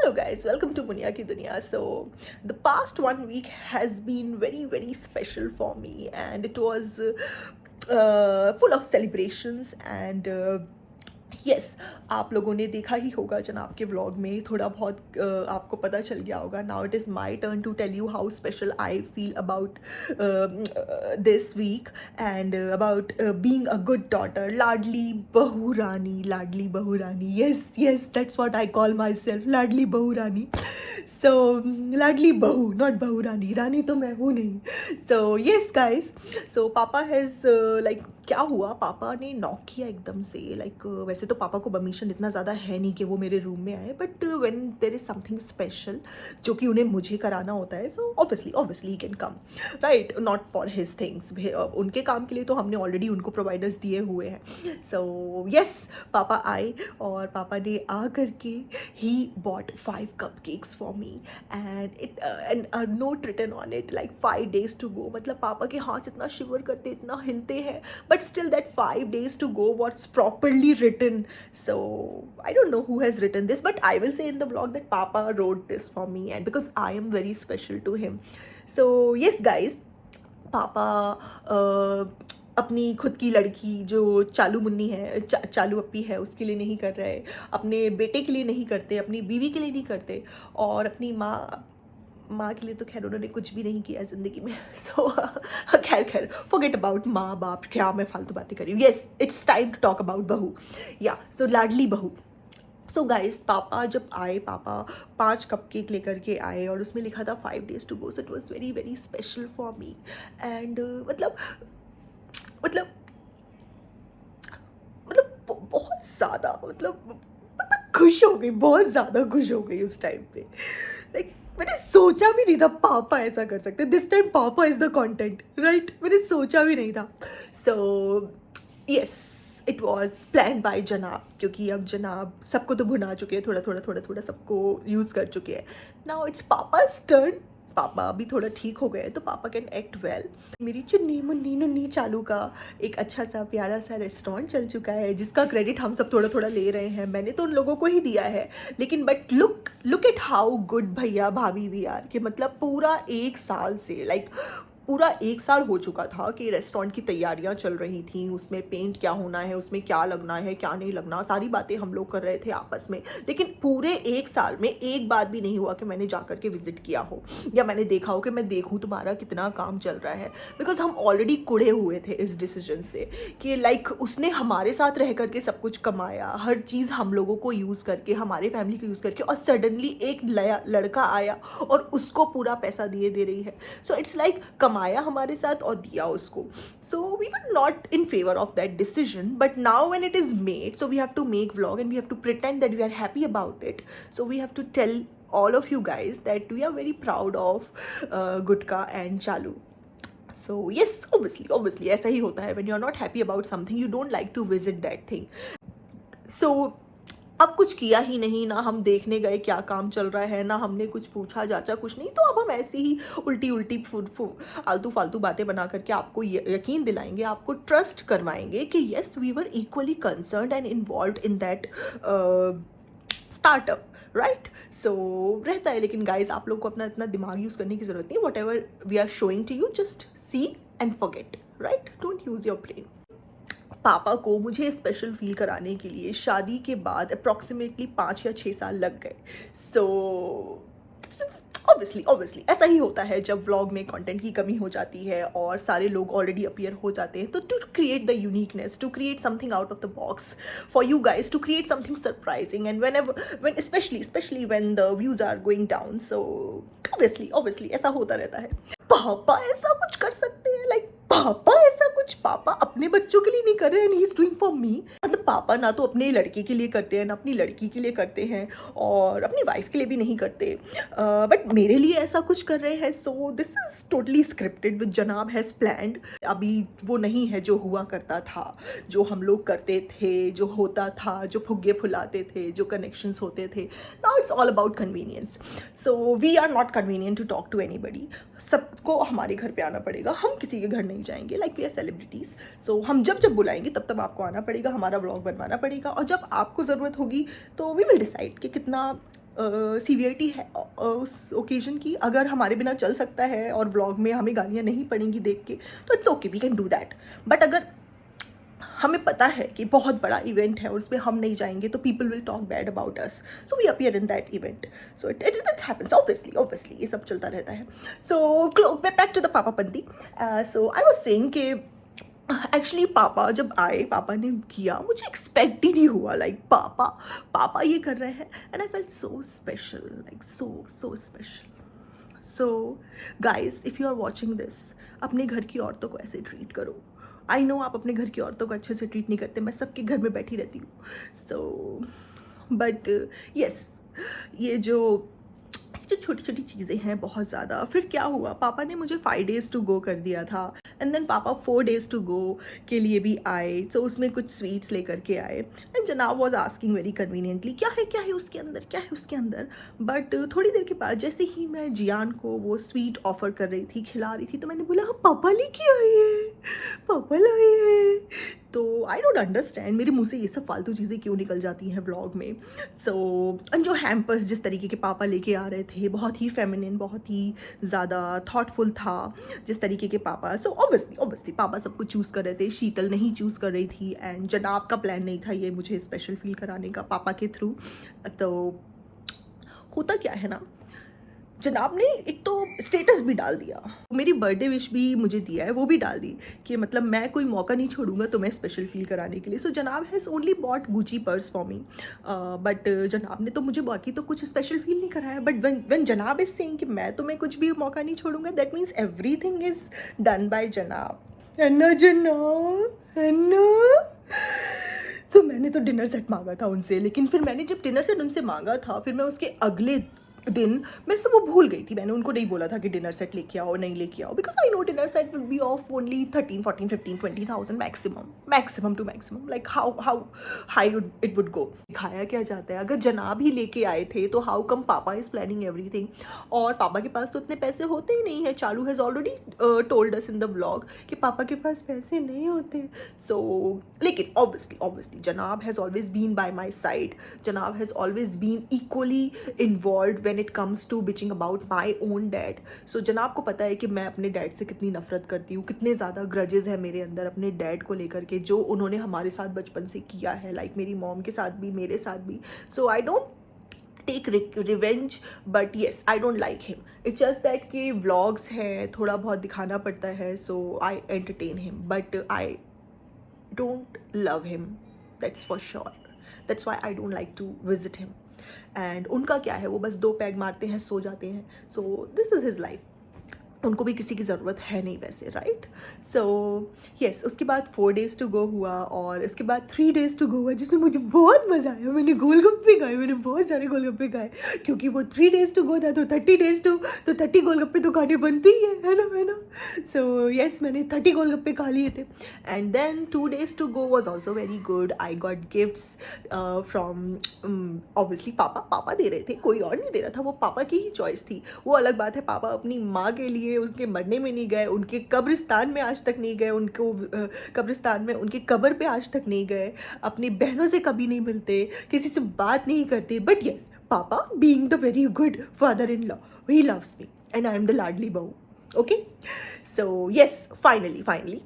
Hello guys, welcome to Bunya Ki Dunya. So the past 1 week has been very special for me, and it was full of celebrations and yes आप लोगों ने देखा ही होगा जनाब के vlog में थोड़ा बहुत आपको पता चल गया होगा. Now it is my turn to tell you how special I feel about this weekend about being a good daughter. लाडली बहू रानी, yes, that's what I call myself, लाडली बहू रानी. So लाडली बहू, नॉट बहू रानी. रानी तो मैं हूँ नहीं. So yes guys, so पापा हैज़ लाइक क्या हुआ, पापा ने नॉक किया एकदम से. लाइक वैसे तो पापा को परमिशन इतना ज़्यादा है नहीं कि वो मेरे रूम में आए, but when there is something special जो कि उन्हें मुझे कराना होता है, so obviously he can come, right. Not for his things, उनके काम के लिए तो हमने ऑलरेडी उनको प्रोवाइडर्स दिए हुए हैं. सो यस पापा आए और पापा ने आ करके ही bought 5 cupcakes for me and note written on it like 5 days to go. मतलब पापा के हाथ इतना शिवर करते, इतना हिलते हैं, but still that 5 days to go, what's properly written. So I don't know who has written this, but I will say in the vlog that Papa wrote this for me, and because I am very special to him. So yes guys, Papa अपनी खुद की लड़की जो चालू मुन्नी है, चालू अप्पी है, उसके लिए नहीं कर रहे, अपने बेटे के लिए नहीं करते, अपनी बीवी के लिए नहीं करते, और अपनी माँ के लिए तो खैर उन्होंने कुछ भी नहीं किया ज़िंदगी में. सो खैर फॉरगेट अबाउट माँ बाप, क्या मैं फालतू बातें कर रही हूँ. Yes, it's time to talk about बहू. या सो लाडली बहू. सो गाइस, पापा जब आए, पापा 5 कपकेक लेकर के आए और उसमें लिखा था 5 days to go. So it was very special for me. And मतलब बहुत ज़्यादा मतलब खुश हो गई, बहुत ज़्यादा खुश हो गई उस टाइम पे. लाइक मैंने सोचा भी नहीं था पापा ऐसा कर सकते. This time papa is the content, right. मैंने सोचा भी नहीं था. So yes, it was plan by जनाब, क्योंकि अब जनाब सबको तो भुना चुके हैं, थोड़ा सबको यूज़ कर चुके हैं. नाउ इट्स पापा's टर्न. पापा अभी थोड़ा ठीक हो गए तो पापा कैन एक्ट वेल. मेरी चुन्नी मुन्नी नुन्नी चालू का एक अच्छा सा प्यारा सा रेस्टोरेंट चल चुका है, जिसका क्रेडिट हम सब थोड़ा ले रहे हैं. मैंने तो उन लोगों को ही दिया है, लेकिन but look at how good भैया भाभी वी आर. कि मतलब पूरा 1 साल से, लाइक पूरा 1 साल हो चुका था कि रेस्टोरेंट की तैयारियां चल रही थी. उसमें पेंट क्या होना है, उसमें क्या लगना है, क्या नहीं लगना, सारी बातें हम लोग कर रहे थे आपस में. लेकिन पूरे 1 साल में एक बार भी नहीं हुआ कि मैंने जाकर के विजिट किया हो या मैंने देखा हो कि मैं देखूं तुम्हारा कितना काम चल रहा है. बिकॉज हम ऑलरेडी कुड़े हुए थे इस डिसीजन से कि लाइक उसने हमारे साथ रह करके सब कुछ कमाया, हर चीज़ हम लोगों को यूज़ करके, हमारे फैमिली को यूज़ करके, और सडनली एक नया लड़का आया और उसको पूरा पैसा दिए दे रही है. सो इट्स लाइक कमाया हमारे साथ और दिया उसको. So we were not in favour of that decision, but now when it is made, so we have to make vlog and we have to pretend that we are happy about it. So we have to tell all of you guys that we are very proud of Gutka and Chalu. So yes, obviously ऐसा ही होता है. When you are not happy about something, you don't like to visit that thing. So अब कुछ किया ही नहीं, ना हम देखने गए क्या काम चल रहा है, ना हमने कुछ पूछा जाचा, कुछ नहीं. तो अब हम ऐसे ही उल्टी आलतू फालतू बातें बना करके आपको यकीन दिलाएंगे, आपको ट्रस्ट करवाएंगे कि yes we were equally concerned and involved in that startup, right. सो रहता है. लेकिन गाइज, आप लोग को अपना इतना दिमाग यूज़ करने की ज़रूरत नहीं. Whatever we are showing to you, just see and forget, right. Don't use your brain. पापा को मुझे स्पेशल फील कराने के लिए शादी के बाद अप्रॉक्सीमेटली 5 या 6 साल लग गए. सो ऑब्वियसली ऐसा ही होता है जब व्लॉग में कंटेंट की कमी हो जाती है और सारे लोग ऑलरेडी अपीयर हो जाते हैं. तो to create the uniqueness, to create something out of the box for you guys, to create something surprising, and when especially when the views are going down, so obviously ऐसा होता रहता है. पापा ऐसा कुछ कर सकते हैं, लाइक पापा अपने बच्चों के लिए नहीं कर रहे हैं, he is doing for me. मतलब पापा ना तो अपने लड़के के लिए करते हैं, ना अपनी लड़की के लिए करते हैं, और अपनी वाइफ के लिए भी नहीं करते, बट मेरे लिए ऐसा कुछ कर रहे हैं. सो this is totally scripted with जनाब हैज़ प्लान्ड. अभी वो नहीं है जो हुआ करता था, जो हम लोग करते थे, जो होता था, जो फुग्गे फुलाते थे, जो कनेक्शंस होते थे. Now it's all about convenience. So we are not convenient to talk to anybody. सबको हमारे घर पे आना पड़ेगा, हम किसी के घर नहीं जाएंगे. Like we are celebrities. So हम जब बुलाएंगे तब आपको आना पड़ेगा, हमारा व्लॉग बनवाना पड़ेगा, और जब आपको ज़रूरत होगी तो वी विल डिसाइड कि कितना सीवियरिटी है उस ओकेजन की, अगर हमारे बिना चल सकता है और व्लॉग में हमें गालियाँ नहीं पड़ेंगी देख के, तो it's okay, we can do that. But अगर हमें पता है कि बहुत बड़ा इवेंट है और उसमें हम नहीं जाएंगे तो people will talk bad about us, so we appear in that event. So it happens, obviously ये सब चलता रहता है। सो बैक टू द पापा पंती। सो आई वाज सेइंग कि एक्चुअली पापा जब आए, पापा ने किया, मुझे एक्सपेक्ट ही नहीं हुआ, लाइक पापा ये कर रहे हैं, and I felt so special, like so special. So guys, if you are watching this, अपने घर की औरतों को ऐसे ट्रीट करो। आई नो आप अपने घर की औरतों को अच्छे से ट्रीट नहीं करते, मैं सबके घर में बैठी रहती हूँ। सो बट यस, ये जो छोटी छोटी चीज़ें हैं बहुत ज़्यादा। फिर क्या हुआ, पापा ने मुझे 5 days टू गो कर दिया था, एंड देन पापा 4 days टू गो के लिए भी आए। सो उसमें कुछ स्वीट्स लेकर के आए, एंड जनाब वॉज आस्किंग वेरी कन्वीनियंटली क्या है उसके अंदर। बट थोड़ी देर के बाद जैसे ही मैं जियान को वो स्वीट ऑफर कर रही थी, खिला रही थी, तो मैंने बोला हाँ पापा लेके आए हैं, पापा लाए हैं। तो आई डोंट अंडरस्टैंड मेरे मुंह से ये सब फालतू चीज़ें क्यों निकल जाती हैं व्लॉग में। सो जो हैम्पर्स जिस तरीके के पापा लेके आ रहे थे, बहुत ही फेमिनिन, बहुत ही ज़्यादा थॉटफुल था जिस तरीके के पापा। सो ऑब्वियसली पापा सब कुछ चूज़ कर रहे थे, शीतल नहीं चूज़ कर रही थी, एंड जनाब का प्लान नहीं था ये मुझे स्पेशल फील कराने का पापा के थ्रू। तो होता क्या है ना, जनाब ने एक तो स्टेटस भी डाल दिया, मेरी बर्थडे विश भी मुझे दिया है, वो भी डाल दी कि मतलब मैं कोई मौका नहीं छोड़ूंगा तुम्हें स्पेशल फील कराने के लिए। सो जनाब has only bought Gucci purse for me, but जनाब ने तो मुझे बाकी तो कुछ स्पेशल फील नहीं कराया। बट व्हेन जनाब इज सेइंग कि मैं तुम्हें कुछ भी मौका नहीं छोड़ूंगा, that means everything is done by जनाब, है ना जनाब, है ना। तो मैंने तो डिनर सेट मांगा था उनसे, लेकिन फिर मैंने जब डिनर सेट उनसे मांगा था, फिर मैं उसके अगले दिन मैं सब वो भूल गई थी। मैंने उनको नहीं बोला था कि डिनर सेट लेके आओ, नहीं लेके आओ, because I know dinner set will be of only 13, 14, 15, 20,000 maximum to maximum, like how high it would go. दिखाया क्या जाता है, अगर जनाब ही लेके आए थे तो हाउ कम पापा इज प्लानिंग एवरीथिंग। और पापा के पास तो इतने पैसे होते ही नहीं है, चालू has already told us in the vlog कि पापा के पास पैसे नहीं होते। सो लेकिन ऑब्वियसली जनाब has always been by my side, जनाब has always been equally involve when it comes to bitching about my own dad. So जनाब को पता है कि मैं अपने डैड से कितनी नफरत करती हूँ, कितने ज़्यादा ग्रजेस है मेरे अंदर अपने डैड को लेकर के, जो उन्होंने हमारे साथ बचपन से किया है, लाइक मेरी मॉम के साथ भी, मेरे साथ भी। So I don't take revenge, but yes I don't like him. It's just that कि व्लॉग्स हैं, थोड़ा बहुत दिखाना पड़ता है, so I entertain him, but I don't love him, that's for sure. That's why I don't like to visit him. And उनका क्या है, वो बस 2 पैग मारते हैं, सो जाते हैं। So this is his life. उनको भी किसी की ज़रूरत है नहीं वैसे, राइट। सो येस, उसके बाद 4 days टू गो हुआ, और उसके बाद 3 days टू गो हुआ, जिसमें मुझे बहुत मज़ा आया। मैंने गोलगप्पे खाए, मैंने बहुत सारे गोलगप्पे खाए, क्योंकि वो 3 days टू गो था, तो 30 days टू, तो 30 गोलगप्पे तो खाने बनते ही है ना। सो येस, मैंने 30 गोलगप्पे खा लिए थे। And then 2 days to go was also very good. I got gifts from obviously पापा दे रहे थे, कोई और नहीं दे रहा था, वो पापा की ही चॉइस थी। वो अलग बात है, पापा अपनी माँ के लिए उसके मरने में नहीं गए, उनके कब्रिस्तान में आज तक नहीं गए, उनको कब्रिस्तान में उनके कब्र पे आज तक नहीं गए, अपनी बहनों से कभी नहीं मिलते, किसी से बात नहीं करते। बट येस, पापा being the very good father in law, he loves me and I am the लाडली बहू। ओके, सो येस, फाइनली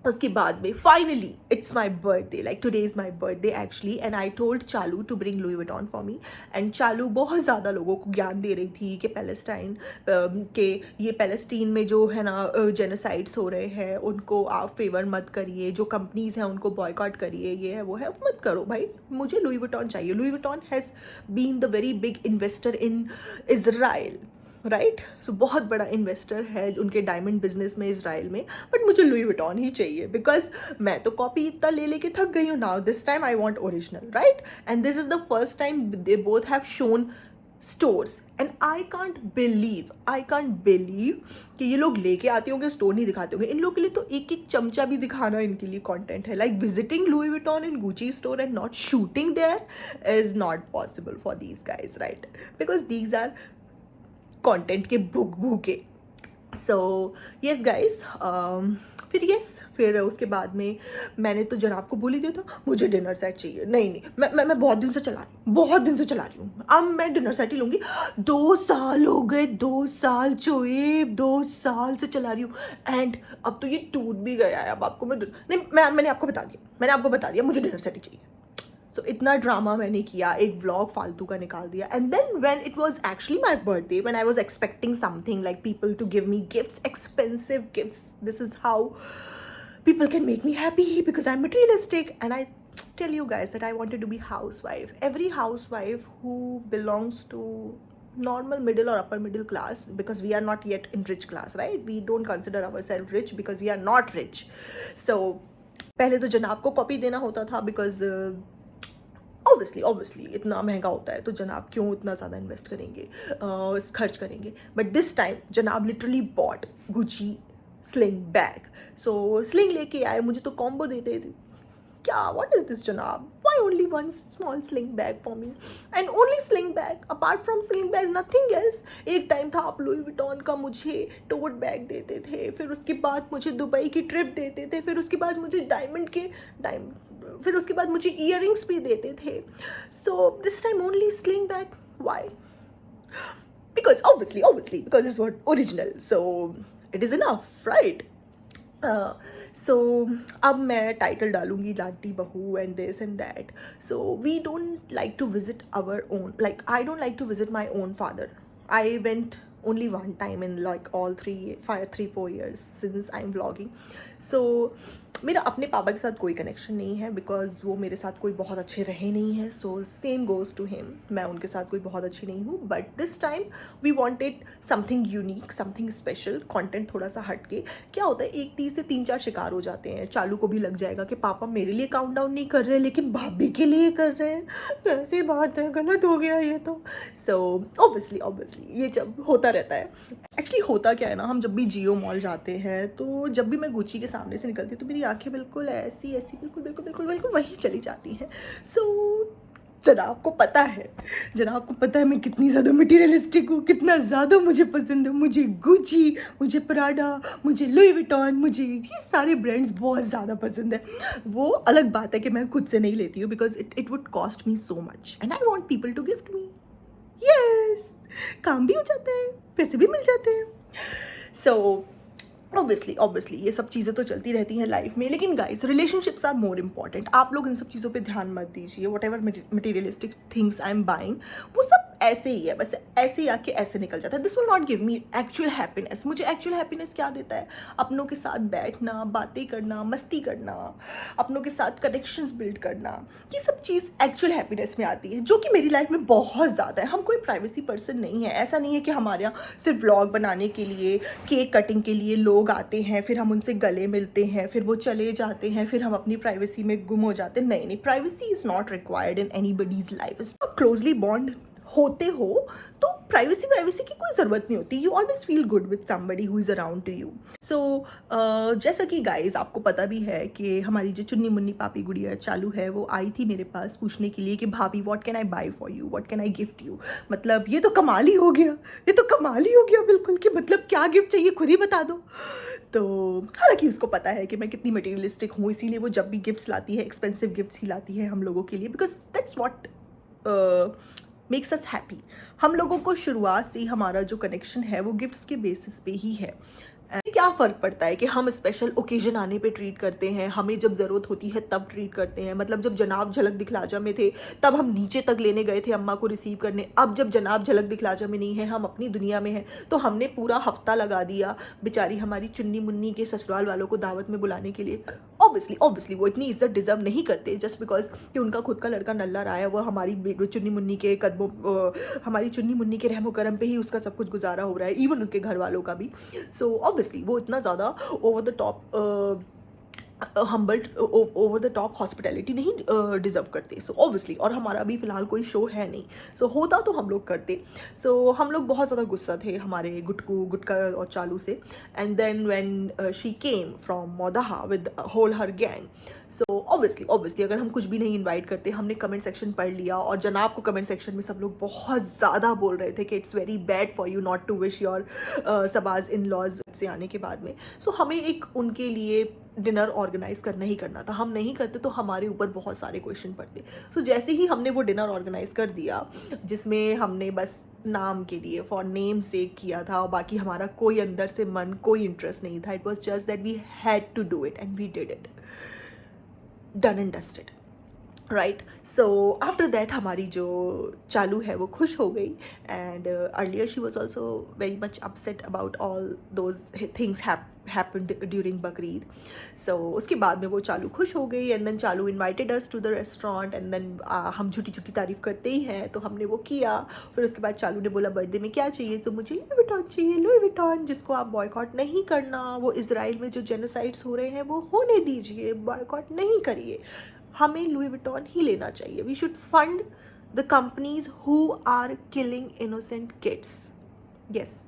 उसके बाद में finally it's my birthday, like today is my birthday actually, and I told Chalu to bring Louis Vuitton for me. And Chalu बहुत ज़्यादा लोगों को ज्ञान दे रही थी कि पैलेस्टाइन के ये पैलेस्टीन में जो है ना जेनोसाइड्स हो रहे हैं, उनको आप फेवर मत करिए, जो कंपनीज़ हैं उनको बॉयकॉट करिए, ये है वो है, मत करो भाई, मुझे लुई विटॉन चाहिए। Louis Vuitton has been the very big investor in Israel, right. So बहुत बड़ा इन्वेस्टर है उनके डायमंड बिजनेस में इजराइल में, बट मुझे लुई विटॉन ही चाहिए, बिकॉज मैं तो कॉपी इतना ले लेके थक गई हूँ। Now this time I want original, right. And this is the first time they both have shown stores, and I can't believe कि ये लोग लेके आते होंगे, स्टोर नहीं दिखाते होंगे। इन लोगों के लिए तो एक एक चमचा भी दिखाना इनके लिए कंटेंट है, like visiting Louis Vuitton in Gucci store and not shooting there is not possible for these guys, right, because these are content के भूखे। सो येस गाइज, फिर फिर उसके बाद में मैंने तो जनाब को बोल ही दिया था मुझे डिनर सेट चाहिए। नहीं नहीं, मैं बहुत दिन से चला रही हूँ, बहुत दिन से चला रही हूँ, अब मैं डिनर सेट ही लूँगी। 2 साल हो गए, 2 साल चोएब, 2 साल से चला रही हूँ एंड अब तो ये टूट भी गया है। अब आपको नहीं, मैंने आपको बता दिया मुझे डिनर सेट ही चाहिए। सो इतना ड्रामा मैंने किया, एक व्लॉग फालतू का निकाल दिया and then when it was actually my birthday, when I was expecting something like people to give me gifts, expensive gifts, this is how people can make me happy because I'm materialistic. And I tell you guys that I wanted to be housewife. Every housewife who belongs to normal middle or upper middle class, because we are not yet in rich class, right? We don't consider ourselves rich because we are not rich. So पहले तो जनाब को copy देना होता था because obviously इतना महंगा होता है तो जनाब क्यों इतना ज़्यादा इन्वेस्ट करेंगे, खर्च करेंगे। बट दिस टाइम जनाब literally bought Gucci sling bag. So sling लेके आए, मुझे तो कॉम्बो देते थे। क्या, व्हाट इज दिस जनाब, why only one small sling bag for me and only sling bag, apart from sling bag nothing else. एक टाइम था आप लुई विटॉन का मुझे टोट बैग देते थे, फिर उसके बाद मुझे दुबई की ट्रिप देते थे, फिर उसके बाद मुझे फिर उसके बाद मुझे ईयरिंग्स भी देते थे। So this time only sling bag, why? because obviously because it's what original, so it is enough, right? So अब मैं टाइटल डालूंगी Ladli Bahu and this and that. So we don't like to visit our own, like I don't like to visit my own father. I went only one time in like all 3-4 years since I'm vlogging. So मेरा अपने पापा के साथ कोई connection नहीं है because वो मेरे साथ कोई बहुत अच्छे रहे नहीं हैं। So same goes to him, मैं उनके साथ कोई बहुत अच्छी नहीं हूँ। But this time we wanted something unique, something special, content थोड़ा सा हट के। क्या होता है, एक तीर से 3-4 शिकार हो जाते हैं। चालू को भी लग जाएगा कि पापा मेरे लिए काउंट डाउन नहीं कर रहे लेकिन भाभी के लिए कर रहे हैं, कैसी बात है, गलत हो गया ये तो। सो ऑब्वियसली ये जब होता रहता है। एक्चुअली होता क्या है ना, हम जब भी जियो मॉल जाते हैं तो जब भी मैं गुची के सामने से निकलती हूँ तो मेरी आंखें बिल्कुल ऐसी बिल्कुल वही चली जाती हैं। सो जनाब को पता है मैं कितनी ज़्यादा मटीरियलिस्टिक हूँ, कितना ज़्यादा मुझे पसंद है। मुझे गुची, मुझे प्राडा, मुझे लुई विटॉन, मुझे ये सारे ब्रांड्स बहुत ज़्यादा पसंद है। वो अलग बात है कि मैं खुद से नहीं लेती हूँ because it would cost me so much and I want people to gift me. Yes, काम भी हो जाता है, पैसे भी मिल जाते हैं। सो ऑब्वियसली ये सब चीज़ें तो चलती रहती हैं लाइफ में, लेकिन guys relationships are more important. आप लोग इन सब चीज़ों पे ध्यान मत दीजिए। Whatever materialistic things I am buying वो सब ऐसे ही है, बस ऐसे ही आके ऐसे निकल जाता है। This will not give me actual happiness. मुझे एक्चुअल हैप्पीनेस क्या देता है? अपनों के साथ बैठना, बातें करना, मस्ती करना, अपनों के साथ कनेक्शंस बिल्ड करना, ये सब चीज़ एक्चुअल हैप्पीनेस में आती है, जो कि मेरी लाइफ में बहुत ज़्यादा है। हम कोई प्राइवेसी पर्सन नहीं है। ऐसा नहीं है कि हमारे यहाँ सिर्फ व्लॉग बनाने के लिए, केक कटिंग के लिए लोग आते हैं, फिर हम उनसे गले मिलते हैं, फिर वो चले जाते हैं, फिर हम अपनी प्राइवेसी में गुम हो जाते हैं। नहीं, privacy is not required in anybody's life. Is closely bond होते हो तो प्राइवेसी की कोई ज़रूरत नहीं होती। You always feel good with somebody who is around to you. So जैसा कि गाइज आपको पता भी है कि हमारी जो चुन्नी मुन्नी पापी गुड़िया चालू है वो आई थी मेरे पास पूछने के लिए कि भाभी what can I buy for you, what can I gift you. मतलब ये तो कमाल ही हो गया, बिल्कुल कि मतलब क्या गिफ्ट चाहिए खुद ही बता दो। तो हालांकि उसको पता है कि मैं कितनी मटीरियलिस्टिक हूँ, इसीलिए वो जब भी गिफ्ट्स लाती है एक्सपेंसिव गिफ्ट्स ही लाती है हम लोगों के लिए, because that's what makes us happy. हम लोगों को शुरुआत से ही हमारा जो कनेक्शन है वो गिफ्ट्स के बेसिस पे ही है। क्या फ़र्क पड़ता है कि हम स्पेशल ओकेजन आने पे ट्रीट करते हैं, हमें जब ज़रूरत होती है तब ट्रीट करते हैं। मतलब जब जनाब झलक दिखलाजा में थे तब हम नीचे तक लेने गए थे अम्मा को रिसीव करने। अब जब जनाब झलक दिखलाजा में नहीं है, हम अपनी दुनिया में हैं, तो हमने पूरा हफ्ता लगा दिया बेचारी हमारी चुन्नी मुन्नी के ससुराल वालों को दावत में बुलाने के लिए। ऑब्वियसली वो इतनी इज्जत डिजर्व नहीं करते जस्ट बिकॉज कि उनका खुद का लड़का नल्ला रहा है। वो हमारी चुन्नी मुन्नी के कदमों, हमारी चुन्नी मुन्नी के रहमो करम पे ही उसका सब कुछ गुजारा हो रहा है, इवन उनके घर वालों का भी। सो ऑब्वियसली वो इतना ज़्यादा over the top humbled over the top hospitality नहीं डिज़र्व करते। सो ऑब्वियसली, और हमारा अभी फ़िलहाल कोई शो है नहीं। सो होता तो हम लोग करते। सो हम लोग बहुत ज़्यादा गुस्सा थे हमारे गुटका और चालू से। And then when she came from Maudaha with whole her gang, so obviously अगर हम कुछ भी नहीं इनवाइट करते, हमने कमेंट सेक्शन पढ़ लिया और जनाब को कमेंट सेक्शन में सब लोग बहुत ज़्यादा बोल रहे थे कि it's very bad for you not to wish your सबाज इन लॉज से आने के बाद में। सो हमें एक उनके लिए डिनर ऑर्गेनाइज करना ही करना था। हम नहीं करते तो हमारे ऊपर बहुत सारे क्वेश्चन पड़ते। सो जैसे ही हमने वो डिनर ऑर्गेनाइज कर दिया, जिसमें हमने बस नाम के लिए फॉर नेम सेक किया था और बाकी हमारा कोई अंदर से मन, कोई इंटरेस्ट नहीं था। It was just that we had to do it and we did it, done and dusted, right. So after that हमारी जो चालू है वो खुश हो गई। And earlier she was also very much upset about all those things happened during Bakrid. So उसके बाद में वो चालू खुश हो गई। And then Chalu invited us to the restaurant. And then हम झूठी झूठी तारीफ करते ही हैं तो हमने वो किया। फिर उसके बाद चालू ने बोला बर्थडे में क्या चाहिए, तो मुझे लुई विटॉन चाहिए, लुई विटॉन, जिसको आप बॉयकॉट नहीं करना। वो इसराइल में जो जेनोसाइड्स हो रहे हैं वो होने दीजिए, बॉयकॉट नहीं करिए, हमें लुई विटॉन ही लेना चाहिए। We should fund the companies who are killing innocent kids. Yes,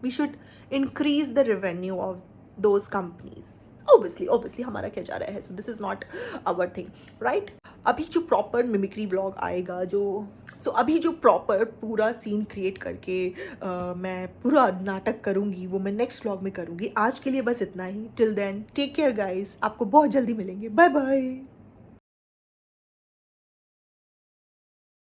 we should increase the revenue of those companies. Obviously हमारा क्या जा रहा है। So this is not our thing, right. अभी जो प्रॉपर मिमिक्री व्लॉग आएगा, अभी जो प्रॉपर पूरा सीन क्रिएट करके मैं पूरा नाटक करूँगी वो मैं नेक्स्ट व्लॉग में करूँगी। आज के लिए बस इतना ही। Till then take care guys, आपको बहुत जल्दी मिलेंगे। Bye bye.